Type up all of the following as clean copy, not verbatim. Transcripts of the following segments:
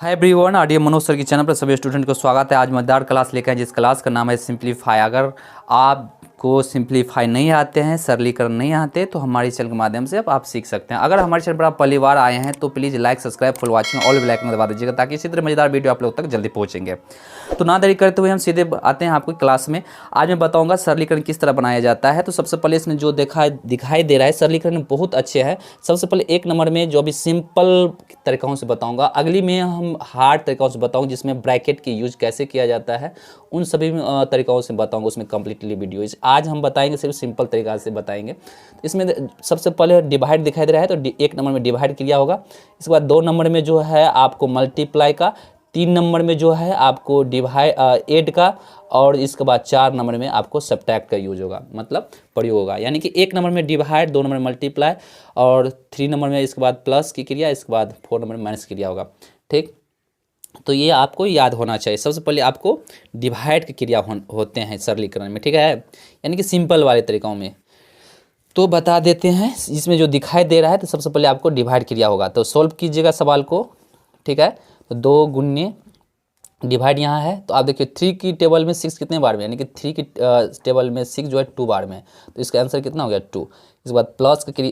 Hi everyone, RDM Manoj sir की channel पर सभी स्टूडेंट को स्वागत है। आज मजेदार क्लास लेकर आए जिस क्लास का नाम है सिंप्लीफाई। अगर आपको सिंप्लीफाई नहीं आते हैं, सरलीकरण नहीं आते, तो हमारे चैनल के माध्यम से आप सीख सकते हैं। अगर हमारे चैनल पर आप पहली बार आए हैं तो please like, subscribe, full watching, all bell icon दबा दीजिएगा ताकि इसी तरह मजेदार वीडियो आप लोग तक जल्दी पहुँचेंगे। तो ना देरी करते हुए हम सीधे आते हैं आपको क्लास में। आज मैं बताऊँगा सरलीकरण किस तरह बनाया जाता है। तो सबसे पहले इसमें जो दिखाई दे रहा है सरलीकरण बहुत अच्छे है। सबसे पहले एक नंबर में जो अभी सिंपल तरीक़ों से बताऊंगा, अगली में हम हार्ड तरीक़ों से बताऊंगा जिसमें ब्रैकेट की यूज कैसे किया जाता है, उन सभी तरीक़ों से बताऊंगा उसमें कंप्लीटली वीडियो। आज हम बताएंगे सिर्फ सिंपल तरीक़ा से बताएंगे। इसमें सबसे पहले डिवाइड दिखाई दे रहा है तो एक नंबर में डिवाइड क्रिया होगा। इसके बाद 2 नंबर में जो है आपको मल्टीप्लाई का, 3 नंबर में जो है आपको ऐड का, और इसके बाद 4 नंबर में आपको सब्ट्रैक्ट का यूज होगा, मतलब प्रयोग होगा। यानी कि 1 नंबर में डिवाइड, 2 नंबर में मल्टीप्लाई, और 3 नंबर में इसके बाद प्लस की क्रिया, इसके बाद 4 नंबर में माइनस की क्रिया होगा। ठीक, तो ये आपको याद होना चाहिए। सबसे पहले आपको डिवाइड की क्रिया होते हैं सरलीकरण में, ठीक है, यानी कि सिंपल वाले तरीक़ों में। तो बता देते हैं, इसमें जो दिखाई दे रहा है तो सबसे पहले आपको डिवाइड क्रिया होगा। तो सॉल्व कीजिएगा सवाल को, ठीक है। तो 2 गुने डिवाइड यहाँ है, तो आप देखिए 3 की टेबल में 6 कितने बार में, यानी कि 3 की टेबल में 6 जो है 2 बार में, तो इसका आंसर कितना हो गया 2। इसके बाद प्लस का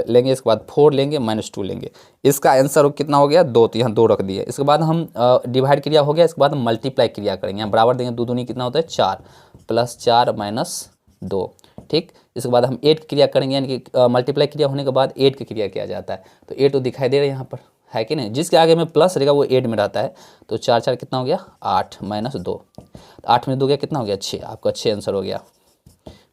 लेंगे, इसके बाद 4 लेंगे, -2 लेंगे, इसका आंसर कितना हो गया 2। तो यहाँ 2 रख दिए। इसके बाद हम डिवाइड क्रिया हो गया, इसके बाद हम मल्टीप्लाई क्रिया करेंगे। यहाँ बराबर देंगे, 2 दूनी कितना होता है 4, +4 -2। ठीक, इसके बाद हम 8 की क्रिया करेंगे, यानी कि मल्टीप्लाई क्रिया होने के बाद 8 की क्रिया किया जाता है। तो 8 तो दिखाई दे रहा है यहाँ पर, है कि नहीं। जिसके आगे में प्लस रहेगा वो 8 में रहता है। तो 4 4 कितना हो गया 8 -2, 8 में 2 गया कितना हो गया 6। आपका 6 आंसर हो गया।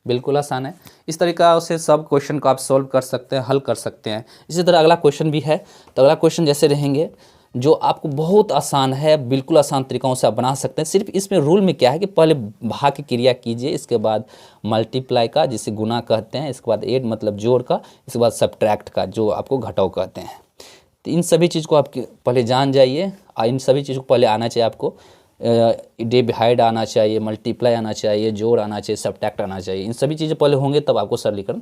बिल्कुल आसान है। इस तरीक़ा से सब क्वेश्चन को आप सॉल्व कर सकते हैं, हल कर सकते हैं। इसी तरह अगला क्वेश्चन भी है। तो अगला क्वेश्चन जैसे रहेंगे जो आपको बहुत आसान है, बिल्कुल आसान तरीक़ों से आप बना सकते हैं। सिर्फ इसमें रूल में क्या है कि पहले भाग की क्रिया कीजिए, इसके बाद मल्टीप्लाई का जिसे गुना कहते हैं, इसके बाद ऐड मतलब जोड़ का, इसके बाद सब्ट्रैक्ट का जो आपको घटाव कहते हैं। तो इन सभी चीज़ को आप पहले जान जाइए, और इन सभी चीज़ को पहले आना चाहिए आपको। डिवाइड आना चाहिए, मल्टीप्लाई आना चाहिए, जोड़ आना चाहिए, सब्ट्रैक्ट आना चाहिए। इन सभी चीज़ें पहले होंगे तब आपको सरलीकरण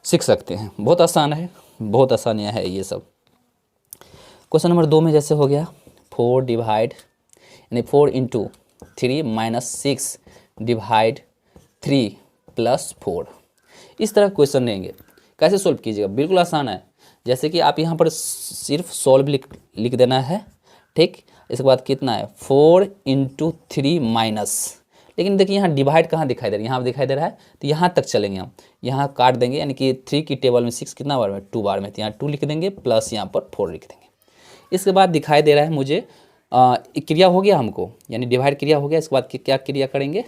सीख सकते हैं। बहुत आसान है, बहुत आसानियाँ है ये सब। क्वेश्चन नंबर 2 में जैसे हो गया 4 डिवाइड, यानी 4 × 3 -6 डिवाइड 3 + 4। इस तरह क्वेश्चन लेंगे, कैसे सोल्व कीजिएगा, बिल्कुल आसान है। जैसे कि आप यहाँ पर सिर्फ सॉल्व लिख देना है, ठीक। इसके बाद कितना है 4 × 3 माइनस, लेकिन देखिए यहाँ डिवाइड कहाँ दिखाई दे रहा है, यहाँ दिखाई दे रहा है। तो यहाँ तक चलेंगे हम, यहाँ काट देंगे, यानी कि 3 की टेबल में 6 कितना बार में 2 बार में, तो यहाँ 2 लिख देंगे, प्लस यहाँ पर 4 लिख देंगे। इसके बाद दिखाई दे रहा है मुझे क्रिया हो गया हमको, यानी डिवाइड क्रिया हो गया। इसके बाद क्या क्रिया करेंगे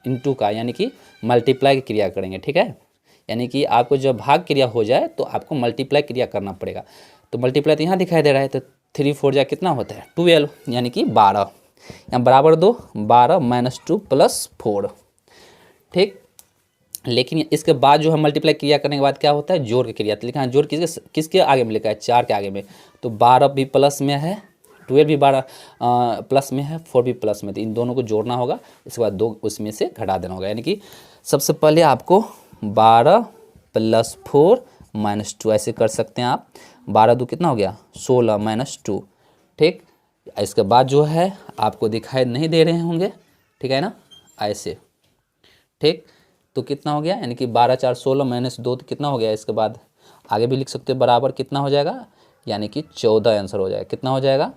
इनटू का, यानी कि मल्टीप्लाई की क्रिया करेंगे, ठीक है। यानी कि आपको जब भाग क्रिया हो जाए तो आपको मल्टीप्लाई क्रिया करना पड़ेगा। तो मल्टीप्लाई तो यहाँ दिखाई दे रहा है, तो 3 4 जा कितना होता है 12, यानी कि 12। यहाँ बराबर 2, 12 -2 + 4, ठीक। लेकिन इसके बाद जो है मल्टीप्लाई क्रिया करने के बाद क्या होता है जोड़ की क्रिया। तो लिखा है जोड़ किसके आगे में लिखा है 4 के आगे में। तो 12 भी प्लस में है, 12 भी 12 प्लस में है, 4 भी प्लस में। तो इन दोनों को जोड़ना होगा, इसके बाद 2 उसमें से घटा देना होगा। यानी कि सबसे पहले आपको 12 + 4 -2 ऐसे कर सकते हैं आप। 12 2 कितना हो गया 16 -2, ठीक। इसके बाद जो है आपको दिखाई नहीं दे रहे होंगे, ठीक है ना, ऐसे, ठीक। तो कितना हो गया, यानी कि 12 4 16 -2 तो कितना हो गया। इसके बाद आगे भी लिख सकते हो, बराबर कितना हो जाएगा, यानी कि 14 आंसर हो जाएगा। कितना हो जाएगा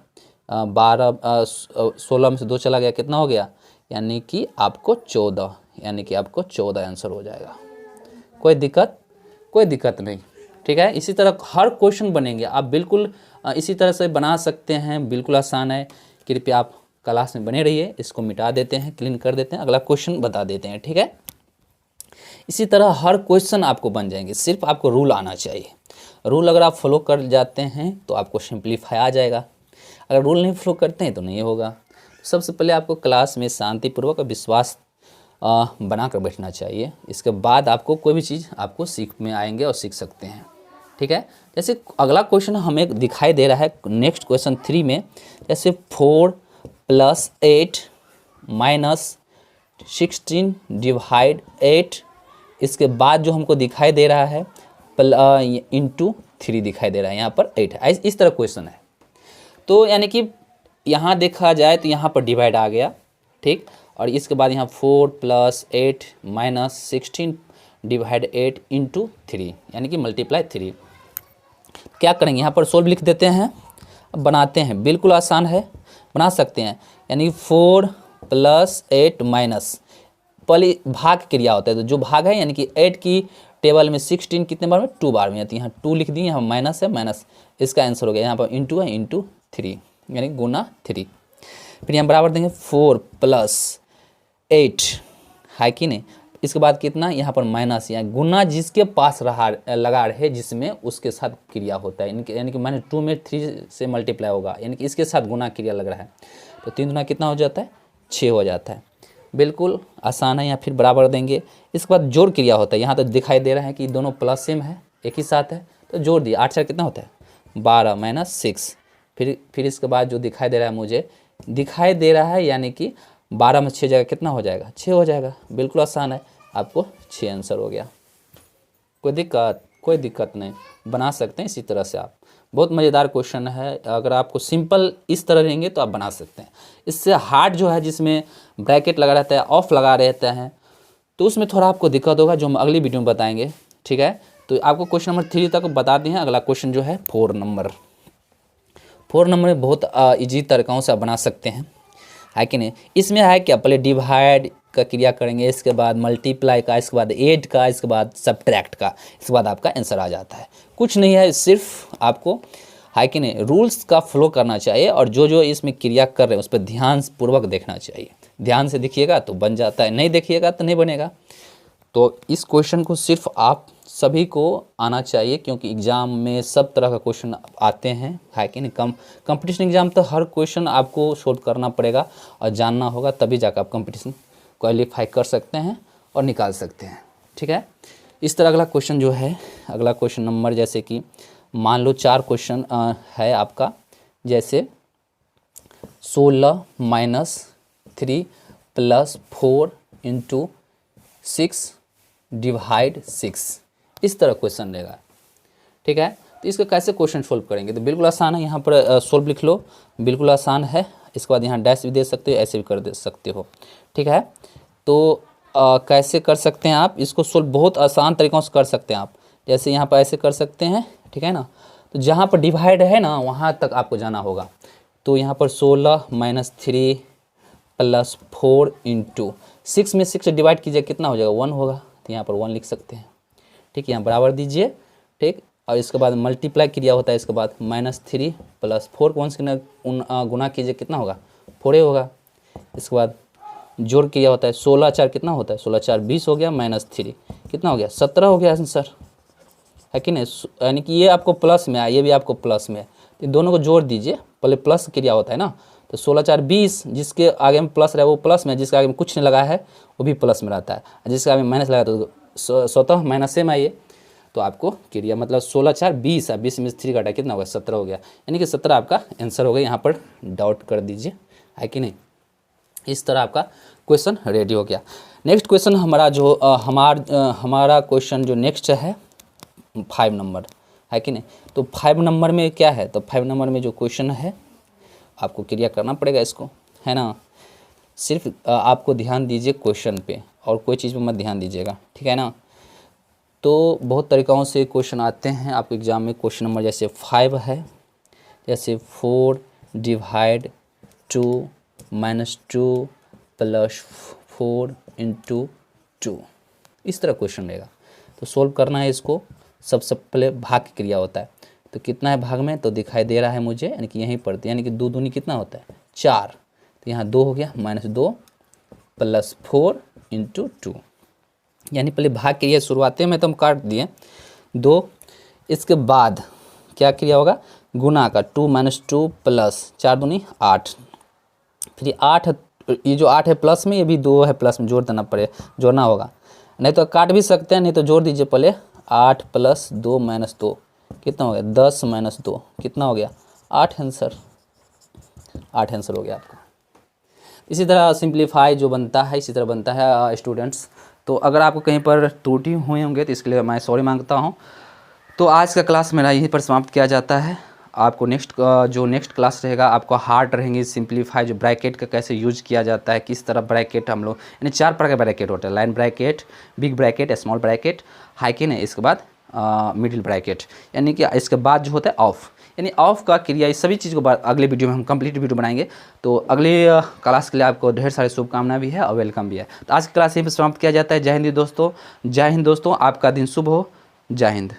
16 में से 2 चला गया, कितना हो गया, यानी कि आपको 14, यानी कि आपको 14 आंसर हो जाएगा। कोई दिक्कत नहीं, ठीक है। इसी तरह हर क्वेश्चन बनेंगे, आप बिल्कुल इसी तरह से बना सकते हैं, बिल्कुल आसान है। कृपया आप क्लास में बने रहिए। इसको मिटा देते हैं, क्लीन कर देते हैं, अगला क्वेश्चन बता देते हैं, ठीक है। इसी तरह हर क्वेश्चन आपको बन जाएंगे, सिर्फ आपको रूल आना चाहिए। रूल अगर आप फॉलो कर जाते हैं तो आपको सिंप्लीफाई आ जाएगा। अगर रूल नहीं फॉलो करते हैं तो नहीं होगा। सबसे पहले आपको क्लास में शांतिपूर्वक और विश्वास बना कर बैठना चाहिए। इसके बाद आपको कोई भी चीज़ आपको सीख में आएंगे और सीख सकते हैं, ठीक है। जैसे अगला क्वेश्चन हमें दिखाई दे रहा है नेक्स्ट क्वेश्चन 3 में, जैसे 4 + 8 - 16 डिवाइड 8। इसके बाद जो हमको दिखाई दे रहा है × 3 दिखाई दे रहा है, यहाँ पर 8 है। इस तरह क्वेश्चन है। तो यानी कि यहाँ देखा जाए तो यहाँ पर डिवाइड आ गया, ठीक। और इसके बाद यहाँ 4 + 8 - 16 / 8 × 3 यानी कि मल्टीप्लाई 3। क्या करेंगे, यहाँ पर सोल्व लिख देते हैं, अब बनाते हैं, बिल्कुल आसान है, बना सकते हैं। यानी 4 + 8 माइनस, पहले भाग क्रिया होता है, तो जो भाग है यानी कि 8 की टेबल में 16 कितने बार में, 2 बार में, तो यहाँ 2 लिख दिए, यहाँ माइनस है, माइनस इसका आंसर हो गया। यहाँ पर इंटू है, इंटू 3 यानी गुना 3। फिर यहाँ बराबर देंगे 4 + 8 है कि नहीं, इसके बाद कितना, यहाँ पर माइनस, यहाँ गुना जिसके पास रहा लगा रहे जिसमें उसके साथ क्रिया होता है, यानी कि -2 में 3 से मल्टीप्लाई होगा, यानी कि इसके साथ गुना क्रिया लग रहा है, तो 3 गुना कितना हो जाता है, 6 हो जाता है। बिल्कुल आसान है। यहाँ फिर बराबर देंगे, इसके बाद जोड़ क्रिया होता है। यहाँ तो दिखाई दे रहा है कि दोनों प्लस सेम है, एक ही साथ है, तो जोड़ दिया, 8 4 कितना होता है, 12 - 6। फिर इसके बाद जो दिखाई दे रहा है, मुझे दिखाई दे रहा है यानी कि 12 में 6 जाएगा, कितना हो जाएगा, 6 हो जाएगा। बिल्कुल आसान है, आपको 6 आंसर हो गया। कोई दिक्कत नहीं, बना सकते हैं इसी तरह से आप। बहुत मज़ेदार क्वेश्चन है, अगर आपको सिंपल इस तरह रहेंगे तो आप बना सकते हैं। इससे हार्ड जो है, जिसमें ब्रैकेट लगा रहता है, ऑफ लगा रहता है, तो उसमें थोड़ा आपको दिक्कत होगा, जो हम अगली वीडियो में बताएंगे, ठीक है। तो आपको क्वेश्चन नंबर 3 तक बता दिए हैं। अगला क्वेश्चन जो है 4 नंबर में बहुत ईजी तरीक़ों से आप बना सकते हैं, है कि नहीं। इसमें है क्या, पहले डिवाइड का क्रिया करेंगे, इसके बाद मल्टीप्लाई का, इसके बाद ऐड का, इसके बाद सब्ट्रैक्ट का, इसके बाद आपका आंसर आ जाता है। कुछ नहीं है, सिर्फ आपको है कि नहीं रूल्स का फॉलो करना चाहिए, और जो इसमें क्रिया कर रहे हैं उस पर ध्यान पूर्वक देखना चाहिए। ध्यान से देखिएगा तो बन जाता है, नहीं देखिएगा तो नहीं बनेगा। तो इस क्वेश्चन को सिर्फ आप सभी को आना चाहिए, क्योंकि एग्ज़ाम में सब तरह का क्वेश्चन आते हैं, है कि नहीं। कंपटीशन एग्ज़ाम तो हर क्वेश्चन आपको सोल्व करना पड़ेगा और जानना होगा, तभी जाकर आप कंपटीशन क्वालिफाई कर सकते हैं और निकाल सकते हैं, ठीक है। इस तरह अगला क्वेश्चन जो है, अगला क्वेश्चन नंबर, जैसे कि मान लो 4 क्वेश्चन है आपका, जैसे 16 - 3 + 4 × 6 / 6, इस तरह क्वेश्चन रहेगा, ठीक है। तो इसका कैसे क्वेश्चन सोल्व करेंगे, तो बिल्कुल आसान है। यहाँ पर सोल्व लिख लो, बिल्कुल आसान है। इसके बाद यहाँ डैश भी दे सकते हो, ऐसे भी कर दे सकते हो, ठीक है। तो कैसे कर सकते हैं आप इसको सोल्व, बहुत आसान तरीक़ों से कर सकते हैं आप। जैसे यहाँ पर ऐसे कर सकते हैं, ठीक है ना। तो जहाँ पर डिवाइड है ना, वहाँ तक आपको जाना होगा। तो यहाँ पर 16 - 3 + 4 × 6 में 6 से डिवाइड कीजिए, कितना हो जाएगा, 1 होगा, तो यहाँ पर 1 लिख सकते हैं, ठीक है। यहाँ बराबर दीजिए, ठीक। और इसके बाद मल्टीप्लाई क्रिया होता है, इसके बाद -3 + 4 को 1 से गुना कीजिए, कितना होगा, 4 होगा। इसके बाद जोड़ क्रिया होता है, 16 4 कितना होता है, 16 4 20 हो गया, -3 कितना हो गया, 17 हो गया आंसर, है कि नहीं। यानी कि ये आपको प्लस में आया, ये भी आपको प्लस में है, तो दोनों को जोड़ दीजिए। पहले प्लस क्रिया होता है ना, तो 16 4 20, जिसके आगे में प्लस रहा है वो प्लस में, जिसके आगे में कुछ नहीं लगा है वो भी प्लस में रहता है, जिसके आगे में माइनस लगा तो स्वतः माइनस में आइए। तो आपको क्रिया मतलब 16 4 20 है, 20 में 3 काटा, कितना होगा, 17 हो गया, यानी कि 17 आपका आंसर हो गया। यहाँ पर डाउट कर दीजिए, है कि नहीं। इस तरह आपका क्वेश्चन रेडी हो गया। नेक्स्ट क्वेश्चन हमारा जो हमारा क्वेश्चन जो नेक्स्ट है 5 नंबर, है कि नहीं। तो 5 नंबर में क्या है, तो 5 नंबर में जो क्वेश्चन है आपको क्रिया करना पड़ेगा इसको, है ना। सिर्फ आपको ध्यान दीजिए क्वेश्चन पे, और कोई चीज़ पे मत ध्यान दीजिएगा, ठीक है ना। तो बहुत तरीक़ों से क्वेश्चन आते हैं आपके एग्ज़ाम में। क्वेश्चन नंबर जैसे 5 है, जैसे 4 / 2 - 2 + 4 × 2, इस तरह क्वेश्चन रहेगा। तो सोल्व करना है इसको। सबसे पहले भाग की क्रिया होता है, तो कितना है भाग में, तो दिखाई दे रहा है मुझे, यानी कि यहीं पर, यानी कि 2 दूनी कितना होता है, 4, तो यहाँ 2 हो गया, -2 + 4 × 2, यानी पहले भाग क्रिया शुरुआती में तो हम काट दिए 2। इसके बाद क्या क्रिया होगा, गुना का, 2 - 2 + 4 दूनी 8, फिर 8, ये जो 8 है प्लस में, ये भी 2 है प्लस में, जोड़ देना पड़े, जोड़ना होगा, नहीं तो काट भी सकते हैं, नहीं तो जोड़ दीजिए पहले। 8 + 2 - 2 कितना हो गया, 10 - 2 कितना हो गया, 8 आंसर, 8 आंसर हो गया आपका। इसी तरह सिंप्लीफाई जो बनता है, इसी तरह बनता है स्टूडेंट्स। तो अगर आपको कहीं पर त्रुटि हुए होंगे तो इसके लिए मैं सॉरी मांगता हूँ। तो आज का क्लास मेरा यहीं पर समाप्त किया जाता है। आपको जो नेक्स्ट क्लास रहेगा आपको हार्ड रहेंगी सिंप्लीफाई, जो ब्रैकेट का कैसे यूज किया जाता है, किस तरह ब्रैकेट हम लोग, यानी 4 प्रकार के ब्रैकेट होते हैं, line bracket, big bracket, small bracket, हाइकिन है, इसके बाद मिडिल ब्रैकेट, यानी कि इसके बाद जो होता है ऑफ, यानी ऑफ का क्रिया, इस सभी चीज़ को अगले वीडियो में हम कंप्लीट वीडियो बनाएंगे। तो अगले क्लास के लिए आपको ढेर सारी शुभकामनाएं भी है और वेलकम भी है। तो आज की क्लास यहीं पर समाप्त किया जाता है। जय हिंद दोस्तों, जय हिंद दोस्तों, आपका दिन शुभ हो। जय हिंद।